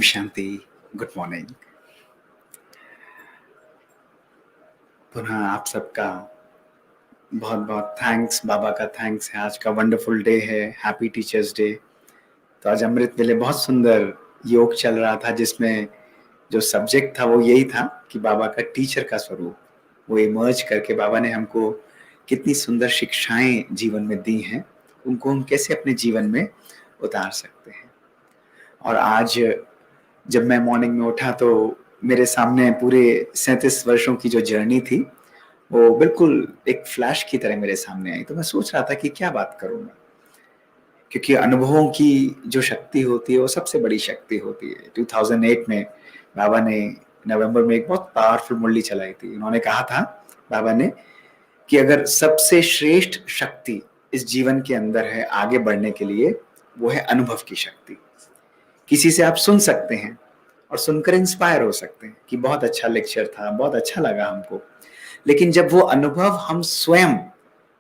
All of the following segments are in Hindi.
शांति। Good morning. पुनः आप सबका बहुत बहुत थैंक्स। बाबा का थैंक्स है। आज का वंडरफुल डे है। Happy teachers day. तो आज अमृत वेले बहुत सुंदर योग चल रहा था, जिसमें जो सब्जेक्ट था वो यही था कि बाबा का टीचर का स्वरूप वो इमर्ज करके बाबा ने हमको कितनी सुंदर शिक्षाएं जीवन में दी हैं, उनको हम कैसे अपने जीवन में उतार सकते हैं। और आज जब मैं मॉर्निंग में उठा तो मेरे सामने पूरे 37 वर्षों की जो जर्नी थी वो बिल्कुल एक फ्लैश की तरह मेरे सामने आई। तो मैं सोच रहा था कि क्या बात करूं मैं, क्योंकि अनुभवों की जो शक्ति होती है वो सबसे बड़ी शक्ति होती है। 2008 में बाबा ने नवंबर में एक बहुत पावरफुल मुरली चलाई थी। उन्होंने कहा था बाबा ने कि अगर सबसे श्रेष्ठ शक्ति इस जीवन के अंदर है आगे बढ़ने के लिए, वो है अनुभव की शक्ति। किसी से आप सुन सकते हैं और सुनकर इंस्पायर हो सकते हैं कि बहुत अच्छा लेक्चर था, बहुत अच्छा लगा हमको, लेकिन जब वो अनुभव हम स्वयं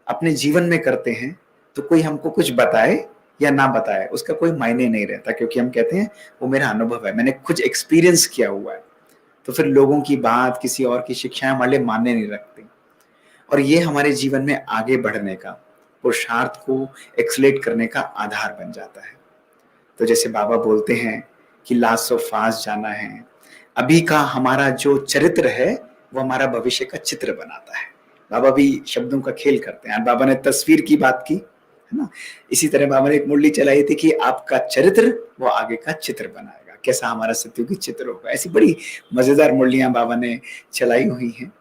अपने जीवन में करते हैं तो कोई हमको कुछ बताए या ना बताए उसका कोई मायने नहीं रहता, क्योंकि हम कहते हैं वो मेरा अनुभव है, मैंने कुछ एक्सपीरियंस किया हुआ है। तो फिर लोगों की बात, किसी और की शिक्षाएं हमारे लिए मान्य नहीं रखती, और ये हमारे जीवन में आगे बढ़ने का, पुरुषार्थ को एक्सलेट करने का आधार बन जाता है। तो जैसे बाबा बोलते हैं कि लास्ट ऑफ फास्ट जाना है, अभी का हमारा जो चरित्र है वो हमारा भविष्य का चित्र बनाता है। बाबा भी शब्दों का खेल करते हैं। बाबा ने तस्वीर की बात की है ना, इसी तरह बाबा ने एक मुरली चलाई थी कि आपका चरित्र वो आगे का चित्र बनाएगा, कैसा हमारा सत्युगी चित्र होगा। ऐसी बड़ी मजेदार मुरलियां बाबा ने चलाई हुई हैं।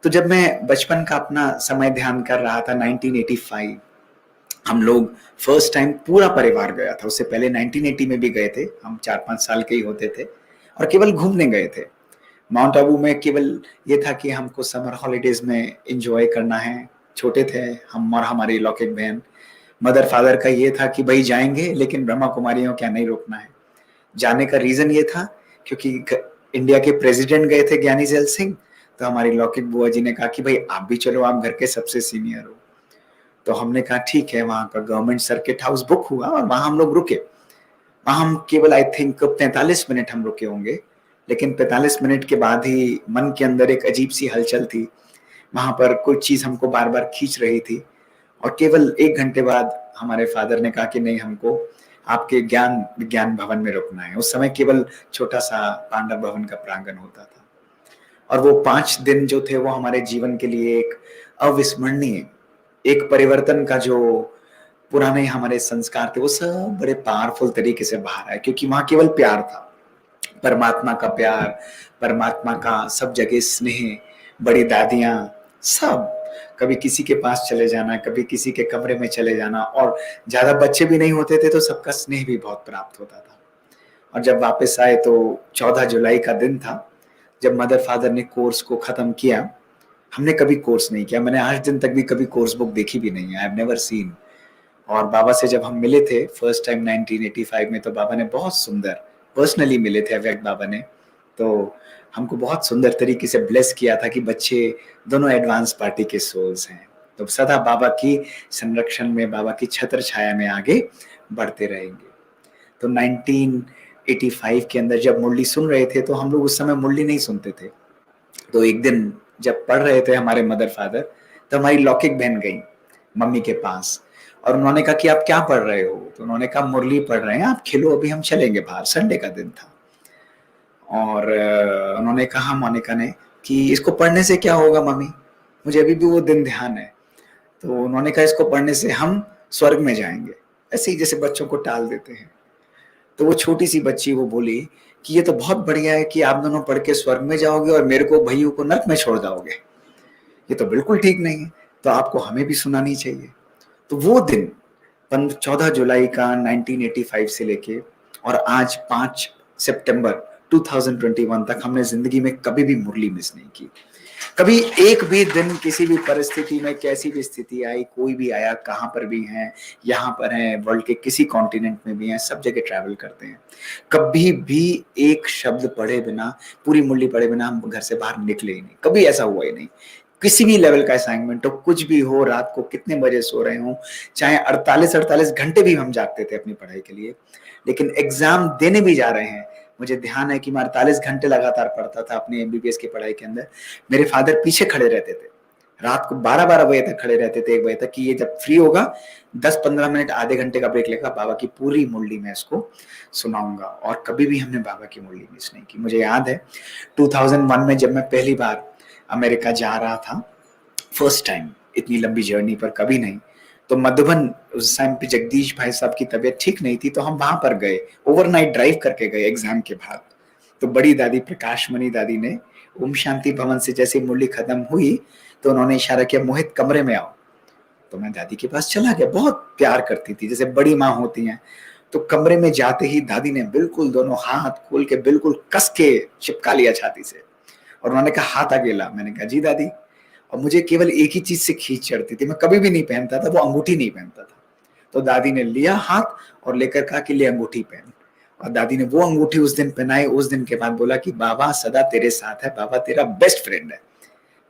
तो जब मैं बचपन का अपना समय ध्यान कर रहा था, 1985 हम लोग फर्स्ट टाइम पूरा परिवार गया था। उससे पहले 1980 में भी गए थे, हम 4-5 साल के ही होते थे और केवल घूमने गए थे। माउंट आबू में केवल ये था कि हमको समर हॉलीडेज में एंजॉय करना है। छोटे थे हम और हमारी लौकिक बहन। मदर फादर का ये था कि भाई जाएंगे लेकिन ब्रह्मा कुमारियों क्या नहीं रोकना है। जाने का रीजन ये था क्योंकि इंडिया के प्रेसिडेंट गए थे ज्ञानी जैल सिंह, तो हमारी लौकिक बुआ जी ने कहा कि भाई आप भी चलो, आप घर के सबसे सीनियर हो। तो हमने कहा ठीक है। वहां का गवर्नमेंट सर्किट हाउस बुक हुआ और वहां हम लोग रुके। वहां हम केवल आई थिंक 45 मिनट हम रुके होंगे, लेकिन 45 मिनट के बाद ही मन के अंदर एक अजीब सी हलचल थी। वहां पर कुछ चीज हमको बार बार खींच रही थी, और केवल 1 घंटे बाद हमारे फादर ने कहा कि नहीं, हमको आपके ज्ञान विज्ञान भवन में रुकना है। उस समय केवल छोटा सा पांडव भवन का प्रांगण होता था, और वो 5 दिन जो थे वो हमारे जीवन के लिए एक अविस्मरणीय, एक परिवर्तन का जो पुराने हमारे संस्कार थे वो सब बड़े पावरफुल तरीके से बाहर आए, क्योंकि वहां केवल प्यार था, परमात्मा का प्यार, परमात्मा का सब जगह स्नेह। बड़ी दादियां सब, कभी किसी के पास चले जाना, कभी किसी के कमरे में चले जाना, और ज्यादा बच्चे भी नहीं होते थे तो सबका स्नेह भी बहुत प्राप्त होता था। और जब वापस आए तो 14 जुलाई का दिन था, जब मदर फादर ने कोर्स को खत्म किया। हमने कभी कोर्स नहीं किया, मैंने आज दिन तक भी कभी कोर्स बुक देखी भी नहीं है, आई हैव नेवर सीन। और बाबा से जब हम मिले थे फर्स्ट टाइम 1985 में, तो बाबा ने बहुत सुंदर पर्सनली मिले थे, अव्यक्त बाबा ने। तो हमको बहुत सुंदर तरीके से ब्लेस किया था कि बच्चे दोनों एडवांस पार्टी के सोल्स हैं, तो सदा बाबा की संरक्षण में, बाबा की छत्र छाया में आगे बढ़ते रहेंगे। तो 1985 के अंदर जब मुरली सुन रहे थे, तो हम लोग उस समय मुरली नहीं सुनते थे। तो एक दिन जब पढ़ रहे थे हमारे मदर फादर, तो हमारी लौकिक बहन गई मम्मी के पास, और उन्होंने कहा कि आप क्या पढ़ रहे हो? तो उन्होंने कहा मुरली पढ़ रहे हैं, आप खेलो, अभी हम चलेंगे बाहर। संडे का दिन था। और उन्होंने कहा मोनिका ने कि इसको पढ़ने से क्या होगा मम्मी, मुझे अभी भी वो दिन ध्यान है। तो उन्होंने कहा इसको पढ़ने से हम स्वर्ग में जाएंगे। ऐसे ही जैसे बच्चों को टाल देते हैं। तो वो छोटी सी बच्ची वो बोली कि ये तो बहुत बढ़िया है कि आप दोनों पढ़ के स्वर्ग में जाओगे और मेरे को भैया को नर्क में छोड़ जाओगे, ये तो बिल्कुल ठीक नहीं है, तो आपको हमें भी सुनानी चाहिए। तो वो दिन 14 जुलाई का 1985 से लेके और आज 5 सितंबर 2021 तक हमने जिंदगी में कभी भी मुरली मिस नहीं की। कभी एक भी दिन किसी भी परिस्थिति में, कैसी भी स्थिति आई, कोई भी आया, कहां पर भी हैं, यहाँ पर हैं, वर्ल्ड के किसी कॉन्टिनेंट में भी हैं, सब जगह ट्रैवल करते हैं, कभी भी एक शब्द पढ़े बिना, पूरी मुरली पढ़े बिना हम घर से बाहर निकले ही नहीं। कभी ऐसा हुआ ही नहीं। किसी भी लेवल का असाइनमेंट हो, कुछ भी हो, रात को कितने बजे सो रहे हो, चाहे 48-48 घंटे भी हम जागते थे अपनी पढ़ाई के लिए, लेकिन एग्जाम देने भी जा रहे हैं मुझे ध्यान है कि मैं 48 घंटे लगातार पढ़ता था अपने एमबीबीएस की पढ़ाई के अंदर। मेरे फादर पीछे खड़े रहते थे, रात को 12-12 बजे तक खड़े रहते थे, 1 बजे तक, कि ये जब फ्री होगा 10-15 मिनट, आधे घंटे का ब्रेक लेगा, बाबा की पूरी मुरली मैं इसको सुनाऊंगा। और कभी भी हमने बाबा की मुरली मिस नहीं की। मुझे याद है 2001 में जब मैं पहली बार अमेरिका जा रहा था, फर्स्ट टाइम, इतनी लंबी जर्नी पर कभी नहीं, तो मधुबन, उस टाइम पे जगदीश भाई साहब की तबीयत ठीक नहीं थी, तो हम वहां पर गए, ओवरनाइट ड्राइव करके गए एग्जाम के बाद। तो बड़ी दादी प्रकाशमणि दादी ने ओम शांति भवन से जैसे मुरली खत्म हुई तो उन्होंने इशारा किया, मोहित कमरे में आओ। तो मैं दादी के पास चला गया, बहुत प्यार करती थी जैसे बड़ी माँ होती हैं। तो कमरे में जाते ही दादी ने बिल्कुल दोनों हाथ खोल के बिल्कुल कस के चिपका लिया छाती से, और उन्होंने कहा, हाथ आगे ला। मैंने कहा, जी दादी। और मुझे केवल एक ही चीज से खींच चढ़ती थी, मैं कभी भी नहीं पहनता था, वो अंगूठी नहीं पहनता था। तो दादी ने लिया हाथ और लेकर कहा कि ले अंगूठी पहन। और दादी ने वो अंगूठी उस दिन पहनाई। उस दिन के बाद बोला कि बाबा सदा तेरे साथ है, बाबा तेरा बेस्ट फ्रेंड है,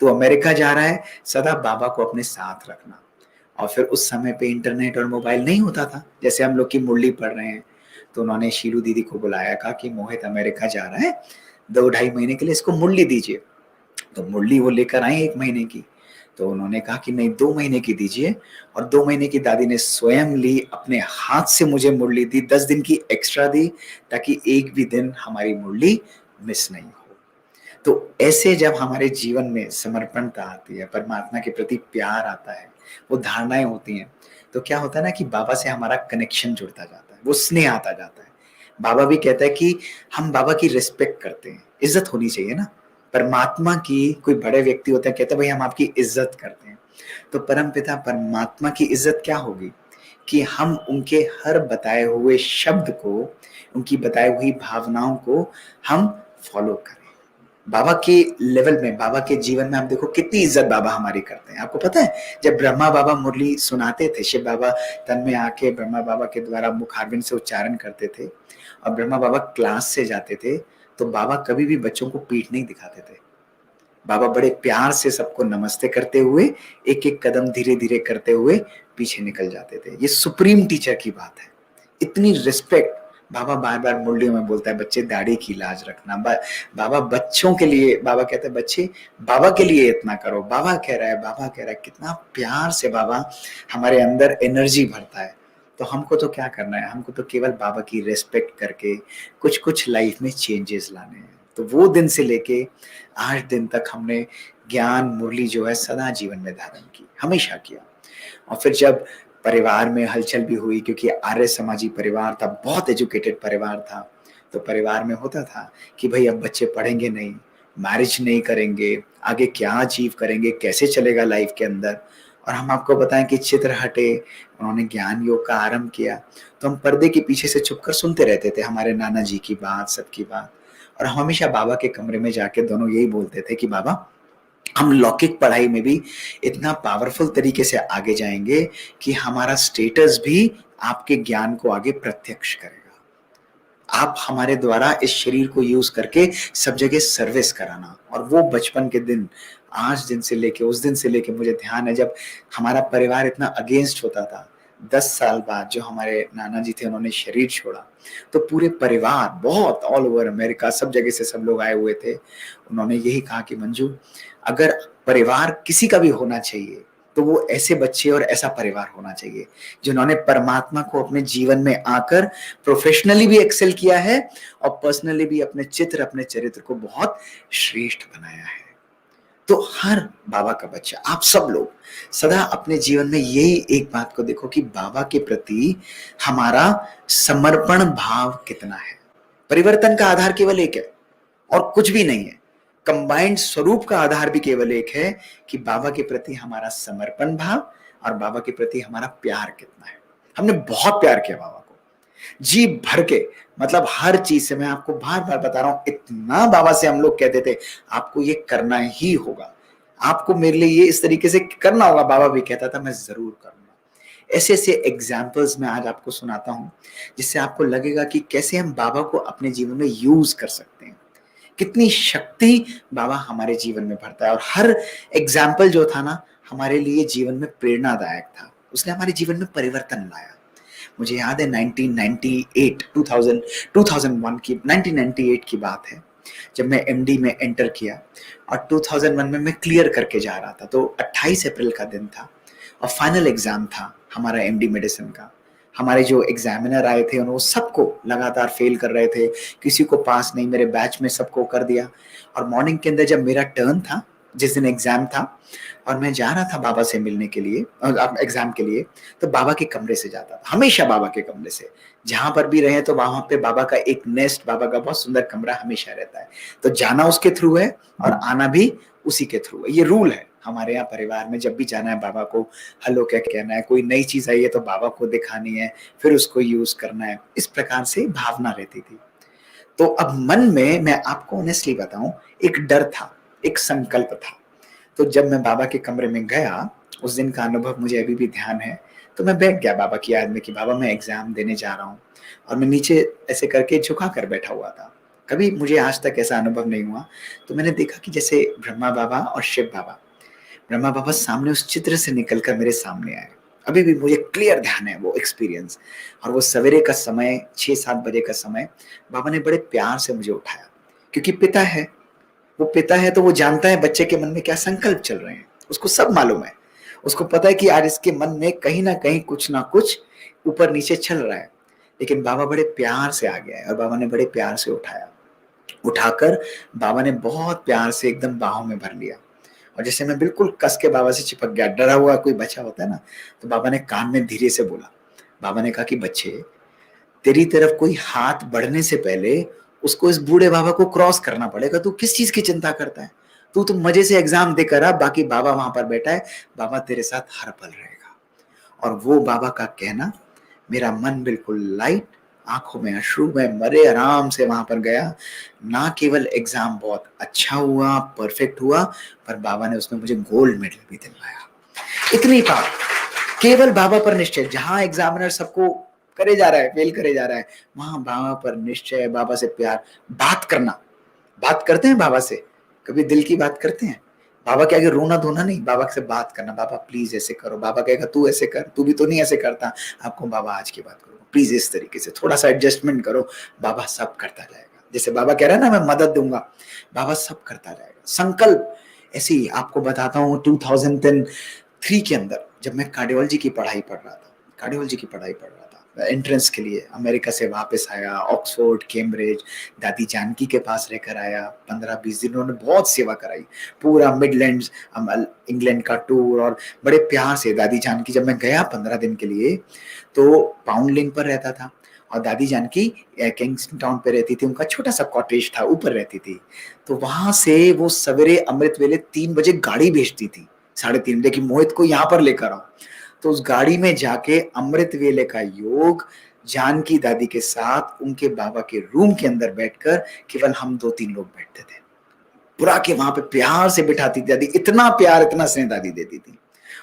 तो अमेरिका जा रहा है, सदा बाबा को अपने साथ रखना। और फिर उस समय पे इंटरनेट और मोबाइल नहीं होता था, जैसे हम लोग की मुरली पढ़ रहे हैं। तो उन्होंने शीलू दीदी को बुलाया, कहा कि मोहित अमेरिका जा रहा है 2-2.5 महीने के लिए, इसको मुरली दीजिए। तो मुरली वो लेकर आए 1 महीने की। तो उन्होंने कहा कि नहीं, 2 महीने की दीजिए। और 2 महीने की दादी ने स्वयं ली, अपने हाथ से मुझे मुरली दी, 10 दिन की एक्स्ट्रा दी, ताकि एक भी दिन हमारी मुरली मिस नहीं हो। तो ऐसे जब हमारे जीवन में समर्पणता आती है, परमात्मा के प्रति प्यार आता है, वो धारणाएं होती हैं, तो क्या होता है ना कि बाबा से हमारा कनेक्शन जुड़ता जाता है, वो स्नेह आता जाता है। बाबा भी कहता है कि हम बाबा की रिस्पेक्ट करते हैं, इज्जत होनी चाहिए ना। परमात्मा की, कोई बड़े व्यक्ति होते हैं, कहते हैं भाई हम आपकी इज्जत करते हैं। तो परमपिता परमात्मा की इज्जत क्या होगी कि हम उनके हर बताए हुए शब्द को, उनकी बताई हुई भावनाओं को हम फॉलो करें। बाबा के लेवल में, बाबा के जीवन में आप देखो कितनी इज्जत बाबा हमारी करते हैं। आपको पता है, जब ब्रह्मा बाबा मुरली सुनाते थे, शिव बाबा तन में आके ब्रह्मा बाबा के द्वारा मुखारविंद से उच्चारण करते थे, और ब्रह्मा बाबा क्लास से जाते थे, तो बाबा कभी भी बच्चों को पीठ नहीं दिखाते थे। बाबा बड़े प्यार से सबको नमस्ते करते हुए, एक एक कदम धीरे धीरे करते हुए पीछे निकल जाते थे। ये सुप्रीम टीचर की बात है, इतनी रिस्पेक्ट। बाबा बार बार मुरलियों में बोलता है, बच्चे दाढ़ी की लाज रखना। बाबा बच्चों के लिए, बाबा कहते हैं बच्चे बाबा के लिए इतना करो। बाबा कह रहा है, बाबा कह रहा है, कितना प्यार से बाबा हमारे अंदर एनर्जी भरता है। तो हमको तो क्या करना है, हमको तो केवल बाबा की रेस्पेक्ट करके कुछ कुछ लाइफ में चेंजेस लाने हैं। तो वो दिन से लेके आज दिन तक हमने ज्ञान मुरली जो है सदा जीवन में धारण की, हमेशा किया। और फिर जब परिवार में हलचल भी हुई, क्योंकि आर्य समाजी परिवार था, बहुत एजुकेटेड परिवार था, तो परिवार में होता था कि भाई अब बच्चे पढ़ेंगे नहीं, मैरिज नहीं करेंगे, आगे क्या अचीव करेंगे, कैसे चलेगा लाइफ के अंदर। और हम आपको बताएं कि चित्र हटे, उन्होंने ज्ञान योग का आरंभ किया, तो हम पर्दे के पीछे से छुपकर सुनते रहते थे हमारे नाना जी की बात, सबकी बात। और हम हमेशा बाबा के कमरे में जाके दोनों यही बोलते थे कि बाबा, हम लौकिक पढ़ाई में भी इतना पावरफुल तरीके से आगे जाएंगे कि हमारा स्टेटस भी आपके ज्ञान को आगे प्रत्यक्ष करेगा। आप हमारे द्वारा इस शरीर को यूज करके सब जगह सर्विस कराना। और वो बचपन के दिन, आज दिन से लेके उस दिन से लेके मुझे ध्यान है, जब हमारा परिवार इतना अगेंस्ट होता था, 10 साल बाद जो हमारे नाना जी थे उन्होंने शरीर छोड़ा, तो पूरे परिवार, बहुत ऑल ओवर अमेरिका, सब जगह से सब लोग आए हुए थे। उन्होंने यही कहा कि मंजू, अगर परिवार किसी का भी होना चाहिए तो वो ऐसे बच्चे और ऐसा परिवार होना चाहिए जिन्होंने परमात्मा को अपने जीवन में आकर प्रोफेशनली भी एक्सेल किया है और पर्सनली भी अपने चित्र, अपने चरित्र को बहुत श्रेष्ठ बनाया है। तो हर बाबा का बच्चा, आप सब लोग सदा अपने जीवन में यही एक बात को देखो कि बाबा के प्रति हमारा समर्पण भाव कितना है। परिवर्तन का आधार केवल एक है और कुछ भी नहीं है। कंबाइंड स्वरूप का आधार भी केवल एक है कि बाबा के प्रति हमारा समर्पण भाव और बाबा के प्रति हमारा प्यार कितना है। हमने बहुत प्यार किया बाबा को, जी भर के, मतलब हर चीज से। मैं आपको बार बार बता रहा हूं, इतना बाबा से हम लोग कहते थे आपको ये करना ही होगा, आपको मेरे लिए ये इस तरीके से करना होगा। बाबा भी कहता था मैं जरूर करूंगा। ऐसे ऐसे एग्जाम्पल्स मैं आज आपको सुनाता हूं जिससे आपको लगेगा कि कैसे हम बाबा को अपने जीवन में यूज कर सकते हैं, कितनी शक्ति बाबा हमारे जीवन में भरता है। और हर एग्जाम्पल जो था ना, हमारे लिए जीवन में प्रेरणादायक था, उसने हमारे जीवन में परिवर्तन लाया। मुझे याद है 1998 2000 2001 की 1998 की बात है, जब मैं एमडी में एंटर किया और 2001 में मैं क्लियर करके जा रहा था। तो 28 अप्रैल का दिन था और फाइनल एग्जाम था हमारा एमडी मेडिसिन का। हमारे जो एग्जामिनर आए थे उन्होंने सबको लगातार फेल कर रहे थे, किसी को पास नहीं, मेरे बैच में सबको कर दिया। और मॉर्निंग के अंदर जब मेरा टर्न था, जिस दिन एग्जाम था, और मैं जा रहा था बाबा से मिलने के लिए एग्जाम के लिए, तो बाबा के कमरे से जाता था, हमेशा बाबा के कमरे से। जहां पर भी रहे तो वहां पे बाबा का एक नेस्ट, बाबा का बहुत सुंदर कमरा हमेशा रहता है। तो जाना उसके थ्रू है और आना भी उसी के थ्रू है। ये रूल है हमारे यहाँ परिवार में, जब भी जाना है बाबा को हेलो क्या कहना है, कोई नई चीज आई है तो बाबा को दिखानी है, फिर उसको यूज करना है। इस प्रकार से भावना रहती थी। तो अब मन में मैं आपको ऑनेस्टली बताऊं, एक डर था, एक संकल्प था। तो जब मैं बाबा के कमरे में गया, उस दिन का अनुभव मुझे अभी भी ध्यान है। तो मैं बैठ गया बाबा की याद में कि बाबा मैं एग्जाम देने जा रहा हूँ, और मैं नीचे ऐसे करके झुका कर बैठा हुआ था। कभी मुझे आज तक ऐसा अनुभव नहीं हुआ। तो मैंने देखा कि जैसे ब्रह्मा बाबा और शिव बाबा, ब्रह्मा बाबा सामने उस चित्र से निकलकर मेरे सामने आए। अभी भी मुझे क्लियर ध्यान है वो एक्सपीरियंस। और वो सवेरे का समय, 6-7 बजे का समय, बाबा ने बड़े प्यार से मुझे उठाया, क्योंकि पिता है, वो पिता है तो वो जानता है बच्चे के मन में क्या संकल्प चल रहे हैं, उसको सब मालूम है। उसको पता है कि आज इसके मन में कहीं ना कुछ ऊपर नीचे चल रहा है। लेकिन बाबा बड़े प्यार से आ गया है और बाबा ने बड़े प्यार से उठाया। उठाकर बाबा ने बहुत प्यार से एकदम बाहों में भर लिया, और जैसे मैं बिल्कुल कस के बाबा से चिपक गया, डरा हुआ कोई बच्चा होता है ना। तो बाबा ने कान में धीरे से बोला, बाबा ने कहा कि बच्चे, तेरी तरफ कोई हाथ बढ़ने से पहले उसको इस बूढ़े बाबा को क्रॉस करना पड़ेगा। तू किस चीज की चिंता करता है? तू तो मजे से एग्जाम देकर आ, बाकी बाबा वहां पर बैठा है, बाबा तेरे साथ हर पल रहेगा। और वो बाबा का कहना, मेरा मन बिल्कुल लाइट, आंखों में अश्रु, में मरे आराम से वहां पर गया। ना केवल एग्जाम बहुत अच्छा हुआ, परफेक्ट हुआ, पर बाबा ने उसमें मुझे गोल्ड मेडल भी दिलवाया। इतनी बात, केवल बाबा पर निश्चय। जहां एग्जामिनर सबको करे जा रहा है, फेल करे जा रहा है, वहां बाबा पर निश्चय, बाबा से प्यार। बात करना, बात करते हैं बाबा से, कभी दिल की बात करते हैं? बाबा के आगे रोना धोना नहीं, बाबा से बात करना, बाबा प्लीज ऐसे करो। बाबा कहेगा तू ऐसे कर, तू भी तो नहीं ऐसे करता। आपको बाबा आज की बात करो, प्लीज इस तरीके से थोड़ा सा एडजस्टमेंट करो। बाबा सब करता जाएगा। जैसे बाबा कह रहा है ना, मैं मदद दूंगा, बाबा सब करता जाएगा। संकल्प ऐसे ही आपको बताता हूँ। 2003 के अंदर जब मैं कार्डियोलॉजी की पढ़ाई पढ़ रहा था, कार्डियोलॉजी की पढ़ाई पढ़ रहा था एंट्रेंस के लिए, अमेरिका से वापस आया, ऑक्सफोर्ड, कैम्ब्रिज, दादी जानकी के पास रहकर आया। 15-20 दिन उन्होंने बहुत सेवा कराई, पूरा मिडलैंड्स, इंग्लैंड का टूर, और बड़े प्यार से दादी जानकी, जब मैं गया 15 दिन के लिए, तो पाउंड लिंक पर रहता था, और दादी जानकी किंग्स्टन टाउन पे रहती थी। उनका छोटा सा कॉटेज था, ऊपर रहती थी। तो वहां से वो सवेरे अमृत वेले 3 बजे गाड़ी भेजती थी, 3:30 बजे, कि मोहित को यहाँ पर लेकर आओ। तो उस गाड़ी में जाके अमृत वेले का योग जानकी दादी के साथ उनके बाबा के रूम के अंदर बैठकर, केवल हम 2-3 लोग बैठते थे, बुरा के वहां पे प्यार से बिठाती थी दादी। इतना प्यार, इतना स्नेह दादी देती थी।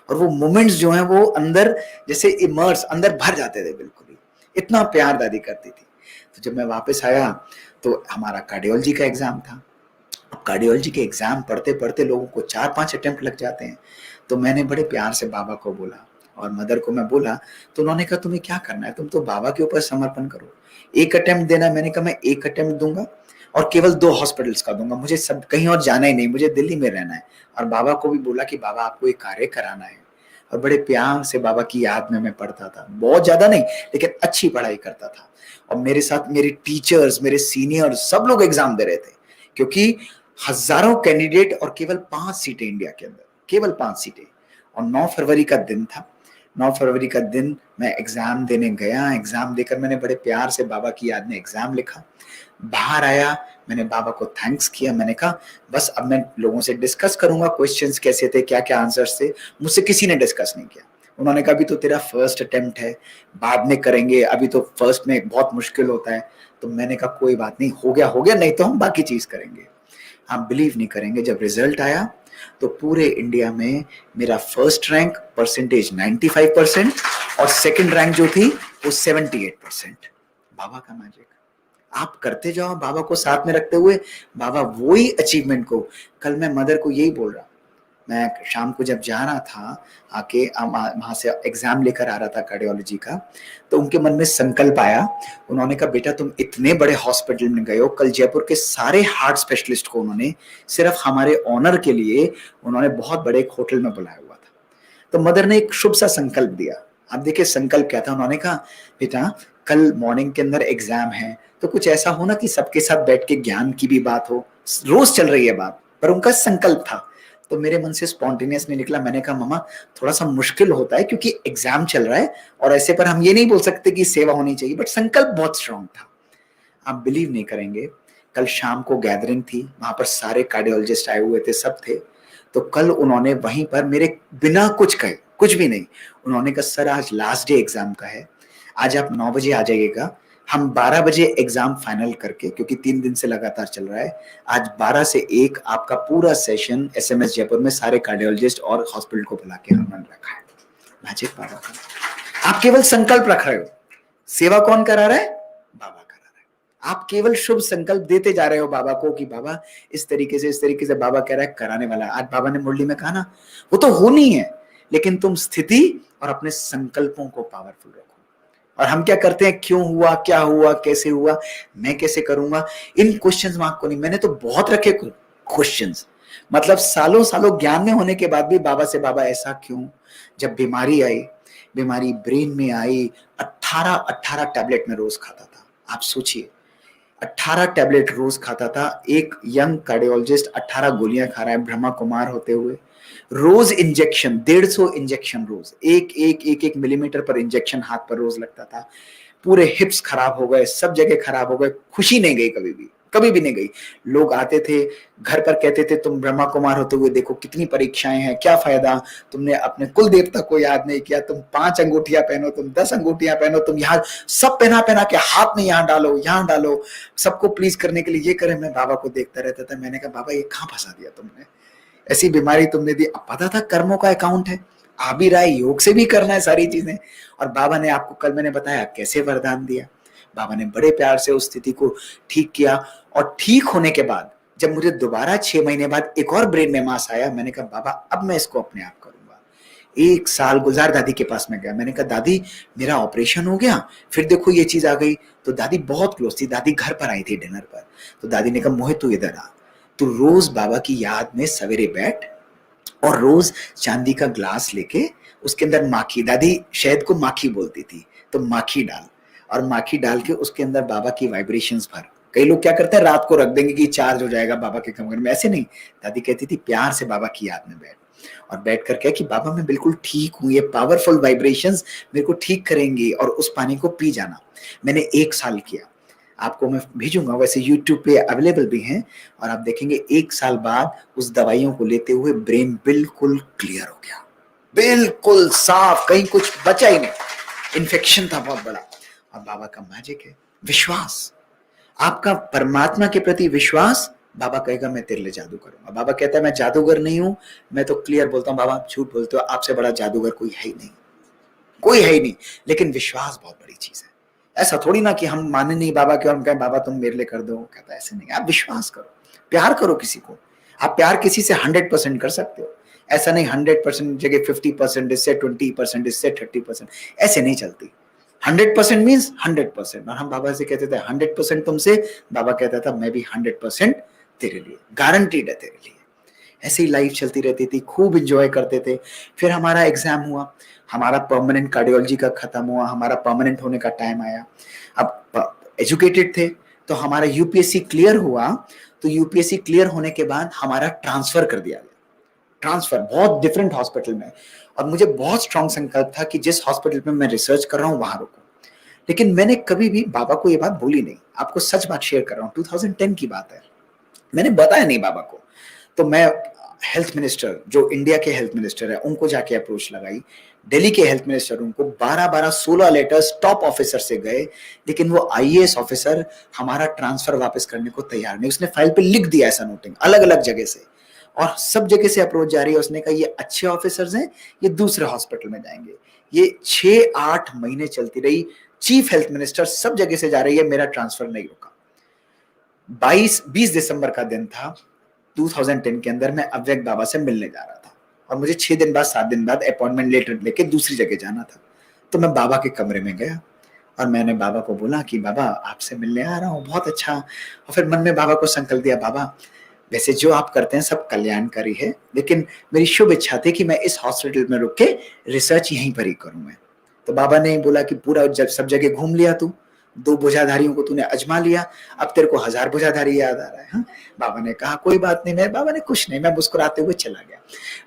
और वो मोमेंट्स जो हैं वो अंदर जैसे इमर्स, अंदर भर जाते थे बिल्कुल ही, इतना प्यार दादी करती थी। तो जब मैं वापस आया तो हमारा कार्डियोलॉजी का एग्जाम था। अब कार्डियोलॉजी के एग्जाम पढ़ते पढ़ते लोगों को 4-5 अटेम्प्ट लग जाते हैं। तो मैंने बड़े प्यार से बाबा को बोला और मदर को मैं बोला, तो उन्होंने कहा तुम्हें क्या करना है, तुम तो बाबा के ऊपर समर्पण करो। एक अटेम्प्ट देना है। मैंने कहा मैं एक अटेम्प्ट दूंगा और केवल 2 हॉस्पिटल्स का दूंगा, मुझे सब कहीं और जाना ही नहीं, मुझे दिल्ली में रहना है। और बाबा को भी बोला कि बाबा आपको एक कार्य कराना है। और बड़े प्यार से बाबा की याद में मैं पढ़ता था, बहुत ज्यादा नहीं लेकिन अच्छी पढ़ाई करता था। और मेरे साथ मेरे टीचर्स, मेरे सीनियर्स, सब लोग एग्जाम दे रहे थे, क्योंकि हजारों कैंडिडेट और केवल 5 सीटें इंडिया के अंदर, केवल 5 सीटें। और 9 फरवरी का दिन था। 9 फरवरी का दिन मैं एग्जाम देने गया। एग्जाम देकर मैंने बड़े प्यार से बाबा की याद में एग्जाम लिखा। बाहर आया, मैंने बाबा को थैंक्स किया। मैंने कहा बस अब मैं लोगों से डिस्कस करूंगा क्वेश्चंस कैसे थे, क्या क्या आंसर्स थे। मुझसे किसी ने डिस्कस नहीं किया। उन्होंने कहा अभी तो तेरा फर्स्ट अटेम्प्ट है, बाद में करेंगे, अभी तो फर्स्ट में बहुत मुश्किल होता है। तो मैंने कहा कोई बात नहीं, हो गया, नहीं तो हम बाकी चीज करेंगे। आप बिलीव नहीं करेंगे, जब रिजल्ट आया तो पूरे इंडिया में मेरा फर्स्ट रैंक परसेंटेज 95% और सेकंड रैंक जो थी वो 78%। बाबा का मैजिक। आप करते जाओ बाबा को साथ में रखते हुए, बाबा वही अचीवमेंट को। कल मैं मदर को यही बोल रहा, मैं शाम को जब जा रहा था आके वहाँ से एग्जाम लेकर आ रहा था कार्डियोलॉजी का, तो उनके मन में संकल्प आया। उन्होंने कहा बेटा तुम इतने बड़े हॉस्पिटल में गए हो, कल जयपुर के सारे हार्ट स्पेशलिस्ट को उन्होंने सिर्फ हमारे ऑनर के लिए उन्होंने बहुत बड़े एक होटल में बुलाया हुआ था। तो मदर ने एक शुभ सा संकल्प दिया। अब देखिए संकल्प क्या था, उन्होंने कहा बेटा कल मॉर्निंग के अंदर एग्जाम है, तो कुछ ऐसा हो ना कि सबके साथ बैठ के ज्ञान की भी बात हो। रोज चल रही है बात, पर उनका संकल्प था। तो मेरे मन से स्पॉन्टेनियस नहीं निकला। मैंने कहा मम्मा थोड़ा सा मुश्किल होता है क्योंकि एग्जाम चल रहा है और ऐसे पर हम ये नहीं बोल सकते कि सेवा होनी चाहिए, बट संकल्प बहुत स्ट्रांग था। आप बिलीव नहीं करेंगे, कल शाम को गैदरिंग थी, वहां पर सारे कार्डियोलॉजिस्ट आए हुए थे, सब थे। तो कल उन्होंने वहीं पर मेरे बिना कुछ कहे, कुछ भी नहीं, उन्होंने कहा सर आज लास्ट डे एग्जाम का है, आज आप 9 बजे आ जाइएगा, हम 12 बजे एग्जाम फाइनल करके, क्योंकि 3 दिन से लगातार चल रहा है, आज 12 से 1 आपका पूरा सेशन एसएमएस जयपुर में सारे कार्डियोलॉजिस्ट और हॉस्पिटल को बुला के हमने रखा है। मैजिक बाबा का। आप केवल संकल्प रख रहे हो, सेवा कौन करा रहा है? बाबा करा रहा है। आप केवल शुभ संकल्प देते जा रहे हो बाबा को कि बाबा इस तरीके से, इस तरीके से, बाबा कह रहा है कराने वाला। आज बाबा ने मुरली में कहा ना, वो तो होनी है, लेकिन तुम स्थिति और अपने संकल्पों को पावरफुल रखो। और हम क्या करते हैं, क्यों हुआ, क्या हुआ, कैसे हुआ, मैं कैसे करूंगा, इन क्वेश्चंस में आपको नहीं। मैंने तो बहुत रखे क्वेश्चंस, मतलब सालों सालों ज्ञान में होने के बाद भी बाबा से, बाबा ऐसा क्यों। जब बीमारी आई, बीमारी ब्रेन में आई, 18 टैबलेट में रोज खाता था। आप सोचिए 18 टैबलेट रोज खाता था। एक यंग कार्डियोलॉजिस्ट 18 गोलियां खा रहा है, ब्रह्मा कुमार होते हुए। रोज इंजेक्शन, 150 इंजेक्शन रोज, एक मिलीमीटर पर इंजेक्शन हाथ पर रोज लगता था। पूरे हिप्स खराब हो गए, सब जगह खराब हो गए, खुशी नहीं गई कभी भी, कभी भी नहीं गई। लोग आते थे घर पर, कहते थे तुम ब्रह्मा कुमार होते हुए देखो कितनी परीक्षाएं हैं, क्या फायदा, तुमने अपने कुल देवता को याद नहीं किया, तुम 5 अंगूठियां पहनो, तुम 10 अंगूठियां पहनो, तुम यहाँ सब पहना पहना के हाथ में यहाँ डालो, यहाँ डालो, सबको प्लीज करने के लिए ये करे। मैं बाबा को देखता रहता था। मैंने कहा बाबा ये कहाँ फंसा दिया तुमने, ऐसी बीमारी तुमने दी। अब पता था कर्मों का अकाउंट है, आ भी रहा है, योग से भी करना है सारी चीजें। और बाबा ने आपको कल मैंने बताया कैसे वरदान दिया। बाबा ने बड़े प्यार से उस स्थिति को ठीक किया। और ठीक होने के बाद जब मुझे दोबारा 6 महीने बाद एक और ब्रेन में मास आया, मैंने कहा बाबा अब मैं इसको अपने आप करूंगा। 1 साल गुजार दादी के पास में गया। मैंने कहा दादी मेरा ऑपरेशन हो गया, फिर देखो ये चीज आ गई। तो दादी बहुत क्लोज थी, दादी घर पर आई थी डिनर पर। तो दादी ने कहा मोहित तू इधर आ, तू रोज बाबा की याद में सवेरे बैठ और रोज चांदी का ग्लास लेके उसके अंदर माखी, दादी शहद को माखी बोलती थी, तो माखी डाल, और माखी डाल के उसके अंदर बाबा की वाइब्रेशंस भर। कई लोग क्या करते हैं रात को रख देंगे कि चार्ज हो जाएगा बाबा के कमरे में, ऐसे नहीं। दादी कहती थी प्यार से बाबा की याद में बैठ, और बैठ कर कह कि बाबा मैं बिल्कुल ठीक हूं, ये पावरफुल वाइब्रेशंस मेरे को ठीक करेंगी, और उस पानी को पी जाना। मैंने 1 साल किया, आपको मैं भेजूंगा, वैसे YouTube पे अवेलेबल भी हैं। और आप देखेंगे 1 साल बाद उस दवाइयों को लेते हुए ब्रेन बिल्कुल क्लियर हो गया, बिल्कुल साफ, कहीं कुछ बचा ही नहीं। इन्फेक्शन था बहुत बड़ा। और बाबा का मैजिक है विश्वास, आपका परमात्मा के प्रति विश्वास। बाबा कहेगा मैं तेरे लिए जादू करूंगा। बाबा कहता है मैं जादूगर नहीं हूं, मैं तो क्लियर बोलता हूं बाबा झूठ बोलते हो, आपसे बड़ा जादूगर कोई है ही नहीं, कोई है ही नहीं। लेकिन विश्वास बहुत बड़ी चीज है। ऐसा थोड़ी ना कि हम माने नहीं बाबा के और हम कहें बाबा तुम मेरे लिए कर दो, कहता है ऐसे नहीं। आप विश्वास करो, प्यार करो किसी को। आप प्यार किसी से 100% कर सकते हो, ऐसा नहीं 100% जगह 50% इससे, 20% इससे, 30%, ऐसे नहीं चलती। 100% मीन्स 100%। और हम बाबा से कहते थे 100% तुमसे, बाबा कहता था मैं भी 100% तेरे लिए, गारंटीड है तेरे लिए। ऐसे ही लाइफ चलती रहती थी, खूब इंजॉय करते थे। फिर हमारा एग्जाम हुआ, हमारा परमानेंट कार्डियोलॉजी का खत्म हुआ, हमारा परमानेंट होने का टाइम आया। अब एजुकेटेड थे तो हमारा यूपीएससी क्लियर हुआ। तो यूपीएससी क्लियर होने के बाद हमारा ट्रांसफर कर दिया गया, ट्रांसफर बहुत डिफरेंट हॉस्पिटल में। और मुझे बहुत स्ट्रॉन्ग संकल्प था कि जिस हॉस्पिटल में मैं रिसर्च कर रहा हूं वहां रुकूं। लेकिन मैंने कभी भी बाबा को ये बात बोली नहीं, आपको सच बात शेयर कर रहा हूं, 2010 की बात है, मैंने बताया नहीं बाबा को। तो मैं हेल्थ मिनिस्टर, जो इंडिया के हेल्थ मिनिस्टर है, उनको जाके अप्रोच लगाई। दिल्ली के हेल्थ मिनिस्टर, उनको 12-16 लेटर्स टॉप ऑफिसर से गए, लेकिन वो आईएएस ऑफिसर हमारा ट्रांसफर वापस करने को तैयार नहीं। उसने फाइल पे लिख दिया ऐसा नोटिंग अलग अलग जगह से, और सब जगह से अप्रोच जारी है। उसने कहा ये अच्छे ऑफिसर्स हैं, ये दूसरे हॉस्पिटल में जाएंगे। ये 6-8 महीने चलती रही। चीफ हेल्थ मिनिस्टर सब जगह से जा रही है, मेरा ट्रांसफर नहीं रुका। 20 दिसंबर का दिन था 2010 के अंदर, मैं अव्यक्त बाबा से मिलने जा रहा था। और मुझे 6 दिन बाद 7 दिन बाद अपॉइंटमेंट लेटर लेके दूसरी जगह जाना था। तो मैं बाबा के कमरे में गया और मैंने बाबा को बोला कि बाबा आपसे मिलने आ रहा हूँ, बहुत अच्छा। और फिर मन में बाबा को संकल्प दिया, बाबा वैसे जो आप करते हैं सब कल्याणकारी है, लेकिन मेरी शुभ इच्छा थी कि मैं इस हॉस्पिटल में रुक के रिसर्च यहीं पर ही करूं मैं। तो बाबा ने बोला कि पूरा जब सब जगह घूम लिया तू, 2 भुजाधारियों को तूने अजमा लिया, अब तेरे को 1000 भुजाधारी याद आ रहा है। हाँ? बाबा ने कहा कोई बात नहीं, मैं बाबा ने कुछ नहीं, मैं मुस्कुराते हुए चला गया।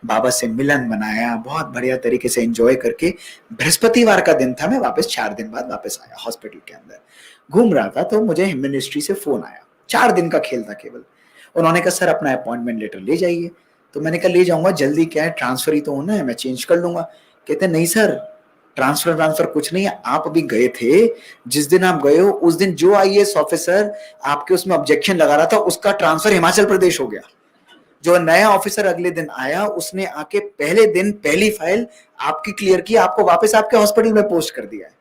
बाबा से मिलन बनाया, बहुत बढ़िया तरीके से एंजॉय करके बृहस्पतिवार का दिन था, मैं वापस 4 दिन बाद वापस आया हॉस्पिटल के अंदर। घूम रहा था तो मुझे मिनिस्ट्री से फोन आया, 4 दिन का खेल था केवल। उन्होंने कहा सर अपना अपॉइंटमेंट लेटर ले जाइए। तो मैंने कहा ले जाऊंगा, जल्दी क्या है, ट्रांसफर ही तो होना है, मैं चेंज कर लूंगा। कहते नहीं सर, ट्रांसफर कुछ नहीं है, आप अभी गए थे, जिस दिन आप गए हो उस दिन जो आईएएस ऑफिसर आपके उसमें ऑब्जेक्शन लगा रहा था उसका ट्रांसफर हिमाचल प्रदेश हो गया। जो नया ऑफिसर अगले दिन आया उसने आके पहले दिन पहली फाइल आपकी क्लियर की, आपको वापस आपके हॉस्पिटल में पोस्ट कर दिया है।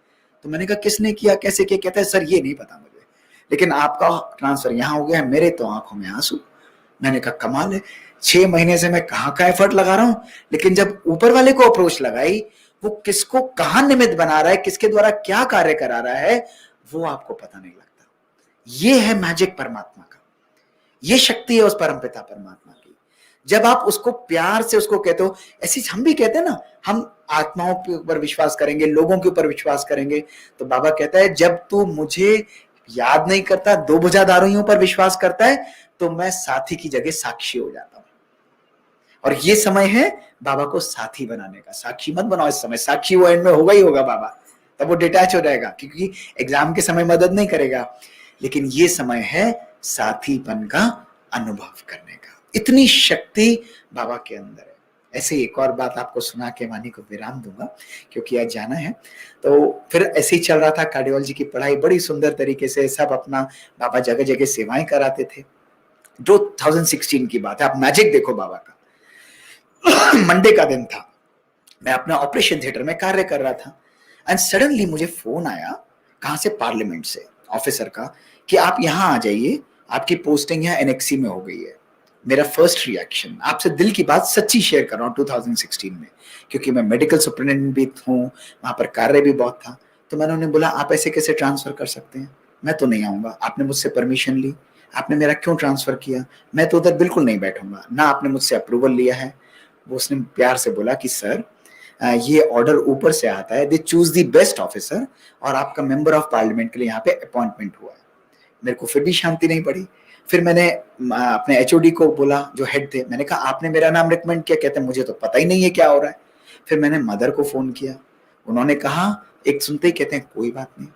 तो मैंने कहा किसने किया, कैसे किया? कहता है सर ये नहीं पता मुझे, लेकिन आपका ट्रांसफर यहां हो गया है। मेरे तो आंखों में आंसू। मैंने कहा कमाल है, 6 महीने से मैं कहाँ का एफर्ट लगा रहा हूं, लेकिन जब ऊपर वाले को अप्रोच लगाई, वो किसको कहां निमित्त बना रहा है, किसके द्वारा क्या कार्य करा रहा है, वो आपको पता नहीं लगता। ये है मैजिक परमात्मा का, ये शक्ति है उस परमपिता परमात्मा की। जब आप उसको प्यार से उसको कहते हो, ऐसी हम भी कहते हैं ना, हम आत्माओं के ऊपर विश्वास करेंगे, लोगों के ऊपर विश्वास करेंगे। तो बाबा कहता है जब तू मुझे याद नहीं करता, 2 भुजाधारियों पर विश्वास करता है, तो मैं साथी की जगह साक्षी हो जाता हूं। और ये समय है बाबा को साथी बनाने का। साक्षी मत बनाओ इस समय, साक्षी वो एंड में होगा ही होगा बाबा, तब वो डिटैच हो जाएगा, क्योंकि एग्जाम के समय मदद नहीं करेगा। लेकिन ये समय है साथीपन का अनुभव करने का। इतनी शक्ति बाबा के अंदर है। ऐसे एक और बात आपको सुना के वाणी को विराम दूंगा, क्योंकि आज जाना है। तो फिर ऐसे ही चल रहा था, कार्डियोलॉजी की पढ़ाई बड़ी सुंदर तरीके से, सब अपना बाबा जगह जगह सेवाएं कराते थे। 2016 की बात है, आप मैजिक देखो बाबा का। मंडे का दिन था, मैं अपना ऑपरेशन थिएटर में कार्य कर रहा था, एंड सडनली मुझे फोन आया, कहां से, पार्लियामेंट से, ऑफिसर का, कि आप यहां आ जाइए, आपकी पोस्टिंग यहाँ एनएक्सी में हो गई है। मेरा फर्स्ट रिएक्शन, आपसे दिल की बात सच्ची शेयर कर रहा हूँ, 2016 में, क्योंकि मैं मेडिकल सुपरिटेंडेंट भी हूँ, वहां पर कार्य भी बहुत था। तो मैंने उन्हें बोला आप ऐसे कैसे ट्रांसफर कर सकते हैं, मैं तो नहीं आऊंगा, आपने मुझसे परमिशन ली, आपने मेरा क्यों ट्रांसफर किया, मैं तो उधर बिल्कुल नहीं बैठूंगा, ना आपने मुझसे अप्रूवल लिया है। वो उसने प्यार से बोला कि सर ये ऑर्डर ऊपर से आता है, they choose the best officer, और आपका मेंबर ऑफ पार्लियामेंट के लिए यहाँ पे अपॉइंटमेंट हुआ है। मेरे को फिर भी शांति नहीं पड़ी। फिर मैंने अपने एचओडी को बोला, जो हेड थे, मैंने कहा आपने मेरा नाम रिकमेंड किया? कहते मुझे तो पता ही नहीं है क्या हो रहा है। फिर मैंने मदर को फोन किया, उन्होंने कहा, एक सुनते ही कहते हैं कोई बात नहीं,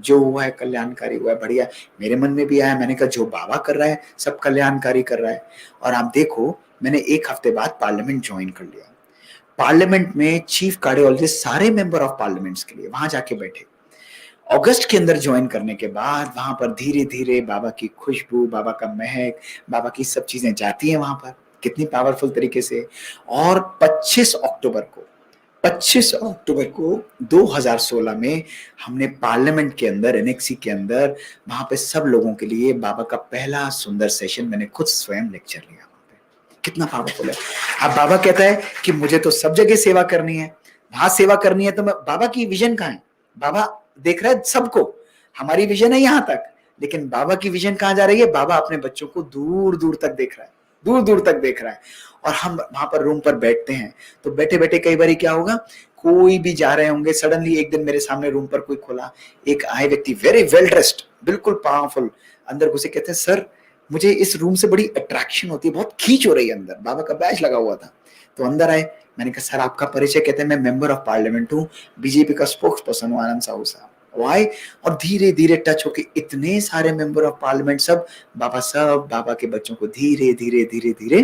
जो हुआ है कल्याणकारी हुआ है, बढ़िया। मेरे मन में भी आया, मैंने कहा जो बाबा कर रहा है सब कल्याणकारी कर रहा है। और आप देखो, मैंने 1 हफ्ते बाद पार्लियामेंट ज्वाइन कर लिया। पार्लियामेंट में चीफ कार्डियोलॉजिस्ट सारे मेंबर ऑफ पार्लियामेंट्स के लिए वहां जाके बैठे। अगस्त के अंदर ज्वाइन करने के बाद वहां पर धीरे धीरे बाबा की खुशबू, बाबा का महक, बाबा की सब चीजें जाती हैं वहां पर, कितनी पावरफुल तरीके से। और 25 अक्टूबर को 2016 में हमने पार्लियामेंट के अंदर, एनएक्सी के अंदर, वहां पे सब लोगों के लिए बाबा का पहला सुंदर सेशन मैंने खुद स्वयं लेक्चर लिया। कितना पावरफुल है। अब बाबा कहता है कि मुझे तो सब जगह सेवा करनी है, वहां सेवा करनी है, तो मैं, बाबा की विजन कहां है? बाबा देख रहा है सबको, हमारी विजन है यहां तक, लेकिन बाबा की विजन कहां जा रही है? बाबा अपने बच्चों को दूर दूर तक देख रहा है, दूर दूर तक देख रहा है। और हम वहां पर रूम पर बैठते हैं, तो बैठे बैठे कई बार क्या होगा, कोई भी जा रहे होंगे, सडनली एक दिन मेरे सामने रूम पर कोई खुला, एक आए व्यक्ति, वेरी वेल ड्रेस्ड, बिल्कुल पावरफुल, अंदर घुसे, कहते हैं सर मुझे इस रूम से बड़ी अट्रैक्शन होती है, बहुत खींच हो रही है अंदर, बाबा का बैज लगा हुआ था। तो अंदर आए, मैंने कहा सर आपका परिचय? कहते हैं मैं मेंबर ऑफ पार्लियामेंट हूँ, बीजेपी का स्पोक्स पर्सन हूँ, आनंद साहू साहब। वाई, और धीरे धीरे टच होके इतने सारे मेंबर ऑफ पार्लियामेंट, सब बाबा के बच्चों को धीरे धीरे धीरे धीरे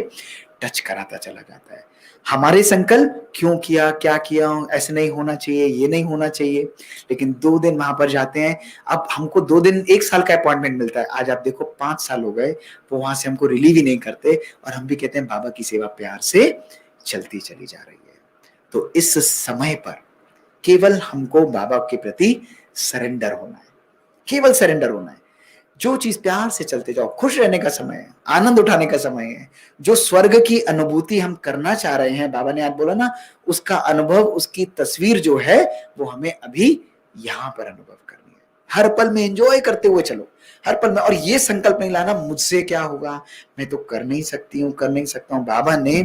टच कराता चला जाता है। हमारे संकल्प क्यों किया, क्या किया, ऐसे नहीं होना चाहिए, ये नहीं होना चाहिए, लेकिन 2 दिन वहां पर जाते हैं। अब हमको 2 दिन 1 साल का अपॉइंटमेंट मिलता है, आज आप देखो 5 साल हो गए, वो वहां से हमको रिलीव ही नहीं करते, और हम भी कहते हैं बाबा की सेवा प्यार से चलती चली जा रही है। तो इस समय पर केवल हमको बाबा के प्रति सरेंडर होना है, केवल सरेंडर होना है। जो चीज प्यार से चलते जाओ, खुश रहने का समय है, आनंद उठाने का समय है। जो स्वर्ग की अनुभूति हम करना चाह रहे हैं, बाबा ने आज बोला ना, उसका अनुभव, उसकी तस्वीर जो है वो हमें अभी यहां पर अनुभव करनी है। हर पल में एंजॉय करते हुए चलो, हर पल में। और ये संकल्प नहीं लाना मुझसे क्या होगा, मैं तो कर नहीं सकती हूँ, कर नहीं सकता हूँ। बाबा ने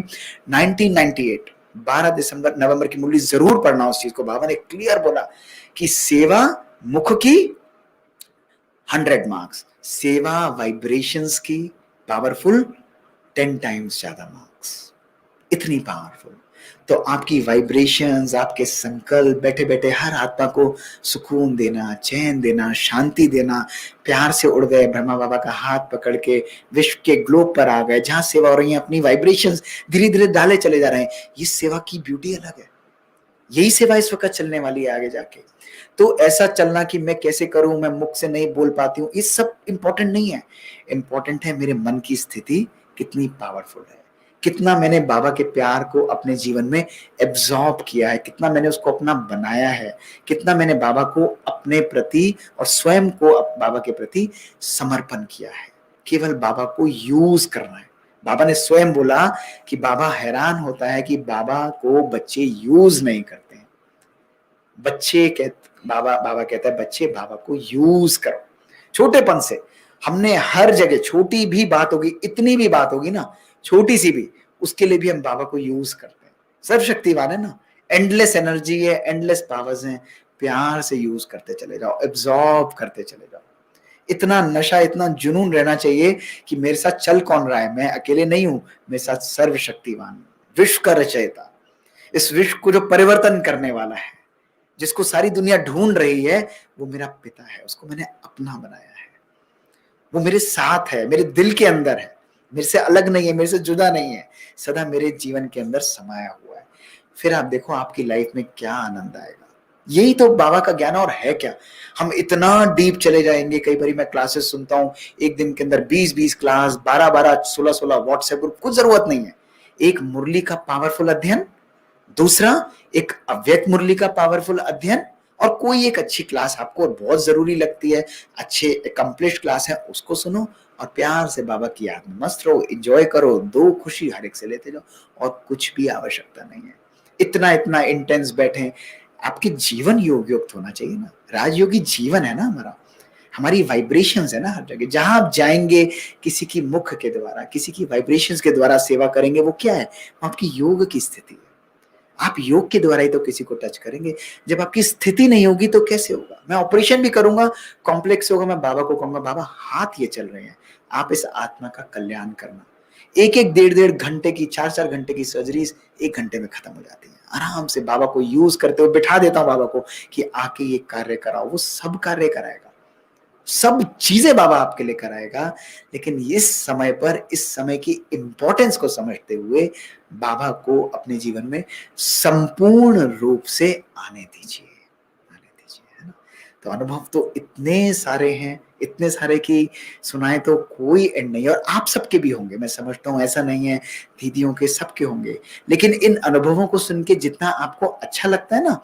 1998 12 दिसंबर नवंबर की मुरली जरूर पढ़ना उस चीज को। बाबा ने क्लियर बोला कि सेवा मुख की 100 मार्क्स, सेवा वाइब्रेशंस की पावरफुल 10 टाइम्स ज्यादा मार्क्स, इतनी पावरफुल। तो आपकी वाइब्रेशंस, आपके संकल्प, बैठे बैठे हर आत्मा को सुकून देना, चैन देना, शांति देना, प्यार से उड़ गए, ब्रह्मा बाबा का हाथ पकड़ के विश्व के ग्लोब पर आ गए, जहां सेवा हो रही है, अपनी वाइब्रेशंस धीरे धीरे डाले चले जा रहे हैं। ये सेवा की ब्यूटी अलग है, यही सेवा इस वक्त चलने वाली है आगे जाके। तो ऐसा चलना कि मैं कैसे करूं, मैं मुख से नहीं बोल पाती हूँ, ये सब इंपॉर्टेंट नहीं है। इंपॉर्टेंट है मेरे मन की स्थिति कितनी पावरफुल है, कितना मैंने बाबा के प्यार को अपने जीवन में एब्जॉर्ब किया है, कितना मैंने उसको अपना बनाया है, कितना मैंने बाबा को अपने प्रति और स्वयं को बाबा के प्रति समर्पण किया है। केवल बाबा को यूज करना है। बाबा ने स्वयं बोला कि बाबा हैरान होता है कि बाबा को बच्चे यूज नहीं करते हैं। बाबा कहता है बच्चे बाबा को यूज करो। छोटेपन से हमने हर जगह, छोटी भी बात होगी, इतनी भी बात होगी ना, छोटी सी भी, उसके लिए भी हम बाबा को यूज करते हैं। सर्वशक्तिवान है ना, एंडलेस एनर्जी है, एंडलेस पावर्स हैं। प्यार से यूज करते चले जाओ, एब्जॉर्ब करते चले जाओ। इतना नशा, इतना जुनून रहना चाहिए कि मेरे साथ चल कौन रहा है, मैं अकेले नहीं हूं, मेरे साथ सर्वशक्तिवान, विश्व का रचयिता, इस विश्व को जो परिवर्तन करने वाला है, जिसको सारी दुनिया ढूंढ रही है, वो मेरा पिता है, उसको मैंने अपना बनाया है। वो मेरे साथ है, मेरे दिल के अंदर है, मेरे से अलग नहीं है, मेरे से जुदा नहीं है, सदा मेरे जीवन के अंदर समाया हुआ है। फिर आप देखो आपकी लाइफ में क्या आनंद आएगा। यही तो बाबा का ज्ञान, और है क्या। हम इतना डीप चले जाएंगे, कई बार मैं क्लासेस सुनता हूँ, एक दिन के अंदर 20-20 क्लास, 12-12, 16-16 व्हाट्सएप ग्रुप, कुछ जरूरत नहीं है। एक मुरली का पावरफुल अध्ययन, दूसरा एक अव्यक्त मुरली का पावरफुल अध्ययन, और कोई एक अच्छी क्लास आपको बहुत जरूरी लगती है, अच्छे अकम्प्लिश क्लास है, उसको सुनो और प्यार से बाबा की याद में मस्त रहो, एंजॉय करो, दो खुशी हर एक से लेते जाओ, और कुछ भी आवश्यकता नहीं है। इतना इतना इंटेंस बैठे, आपके जीवन योग युक्त होना चाहिए ना। राजयोगी जीवन है ना हमारा, हमारी वाइब्रेशंस है ना हर जगह। जहां आप जाएंगे, किसी की मुख के द्वारा, किसी की वाइब्रेशंस के द्वारा सेवा करेंगे, वो क्या है, आपकी योग की स्थिति है। आप योग के द्वारा ही तो किसी को टच करेंगे। जब आपकी स्थिति नहीं होगी तो कैसे होगा। मैं ऑपरेशन भी करूंगा, कॉम्प्लेक्स होगा, मैं बाबा को कहूंगा बाबा हाथ ये चल रहे हैं, आप इस आत्मा का कल्याण करना। एक एक 1.5-1.5 घंटे की, 4-4 घंटे की सर्जरीज 1 घंटे में खत्म हो जाती है। आराम से बाबा को यूज करते हुए बिठा देता हूं बाबा को कि आके ये कार्य कराओ। वो सब कार्य कराएगा, सब चीजें बाबा आपके लिए कराएगा। लेकिन इस समय पर, इस समय की इंपॉर्टेंस को समझते हुए बाबा को अपने जीवन में संपूर्ण रूप से आने दीजिए, आने दीजिए, है ना। तो अनुभव तो इतने सारे हैं, इतने सारे कि सुनाए तो कोई एंड नहीं। और आप सबके भी होंगे, मैं समझता हूं, ऐसा नहीं है, दीदियों के सबके होंगे। लेकिन इन अनुभवों को सुन के जितना आपको अच्छा लगता है ना,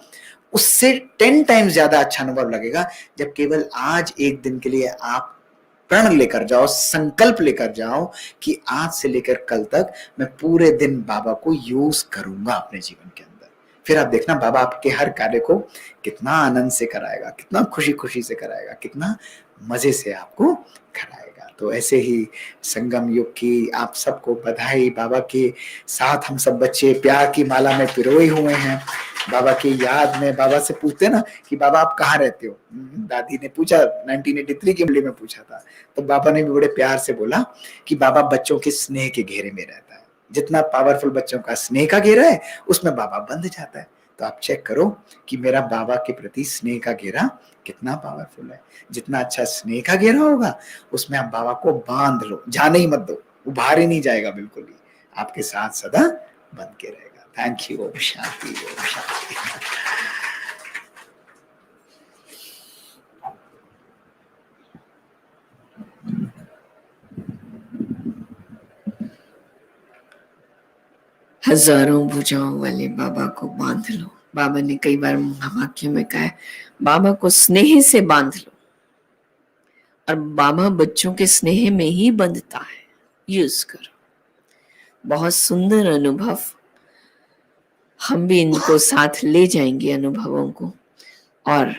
उससे 10 टाइम्स ज्यादा अच्छा अनुभव लगेगा जब केवल आज एक दिन के लिए आप प्रण लेकर जाओ, संकल्प लेकर जाओ कि आज से लेकर कल तक मैं पूरे दिन बाबा को यूज करूंगा अपने जीवन के अंदर। फिर आप देखना बाबा आपके हर कार्य को कितना आनंद से कराएगा, कितना खुशी खुशी से कराएगा, कितना मजे से आपको कराएगा। तो ऐसे ही संगम युग की आप सबको बधाई। बाबा के साथ हम सब बच्चे प्यार की माला में पिरोए हुए हैं, बाबा की याद में। बाबा से पूछते ना कि बाबा आप कहाँ रहते हो, दादी ने पूछा, 1983 की मुरली में पूछा था, तो बाबा ने भी बड़े प्यार से बोला कि बाबा बच्चों के स्नेह के घेरे में रहता है। जितना पावरफुल बच्चों का स्नेह का घेरा है, उसमें बाबा बंध जाता है। तो आप चेक करो कि मेरा बाबा के प्रति स्नेह का घेरा कितना पावरफुल है। जितना अच्छा स्नेह का घेरा होगा, उसमें आप बाबा को बांध लो, जाने ही मत दो, वो बाहर ही नहीं जाएगा, बिल्कुल ही आपके साथ सदा बन के रहेगा। Thank you. ओम शांति, ओम शांति। हजारों भुजाओं वाले बाबा को बांध लो। बाबा ने कई बार महावाक्य में कहा है, बाबा को स्नेह से बांध लो। और बाबा बच्चों के स्नेह में ही बंधता है, यूज करो। बहुत सुंदर अनुभव, हम भी इनको साथ ले जाएंगे अनुभवों को, और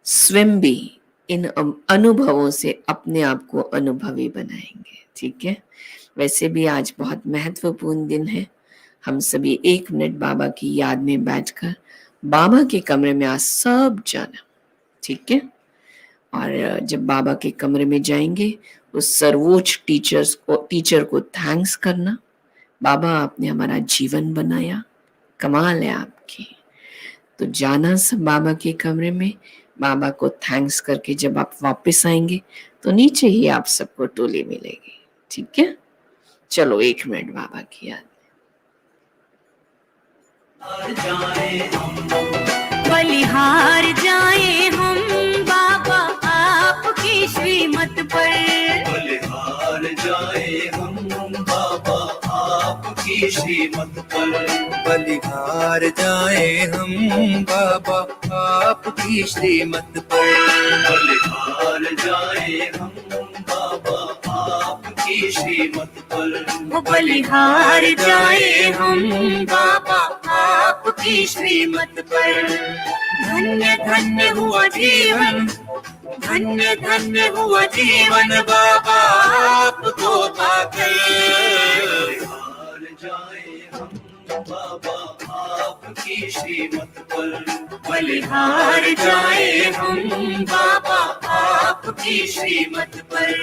स्वयं भी इन अनुभवों से अपने आप को अनुभवी बनाएंगे। ठीक है, वैसे भी आज बहुत महत्वपूर्ण दिन है। हम सभी 1 मिनट बाबा की याद में बैठकर बाबा के कमरे में आज सब जाना। ठीक है, और जब बाबा के कमरे में जाएंगे उस सर्वोच्च टीचर को थैंक्स करना। बाबा आपने हमारा जीवन बनाया, कमाल है आपकी। तो जाना सब बाबा के कमरे में, बाबा को थैंक्स करके जब आप वापस आएंगे तो नीचे ही आप सबको टोली मिलेगी। ठीक है, चलो 1 मिनट बाबा की याद। बलिहार जाए हम बाबा आपकी श्रीमत पर, बलिहार जाए हम बाबा आपकी श्रीमत पर, बलिहार जाए हम बाबा आपकी श्रीमत पर, बलिहार जाए हम बाबा आपकी श्रीमत पर, बलिहार जाए हम बाबा आपकी श्रीमत पर। धन्य धन्य हुआ जीवन, धन्य धन्य हुआ जीवन बाबा आपको पाकर। बलिहार जाए हम बाबा आपकी श्रीमत पर, बलिहार जाए हम बाबा आपकी श्रीमत पर।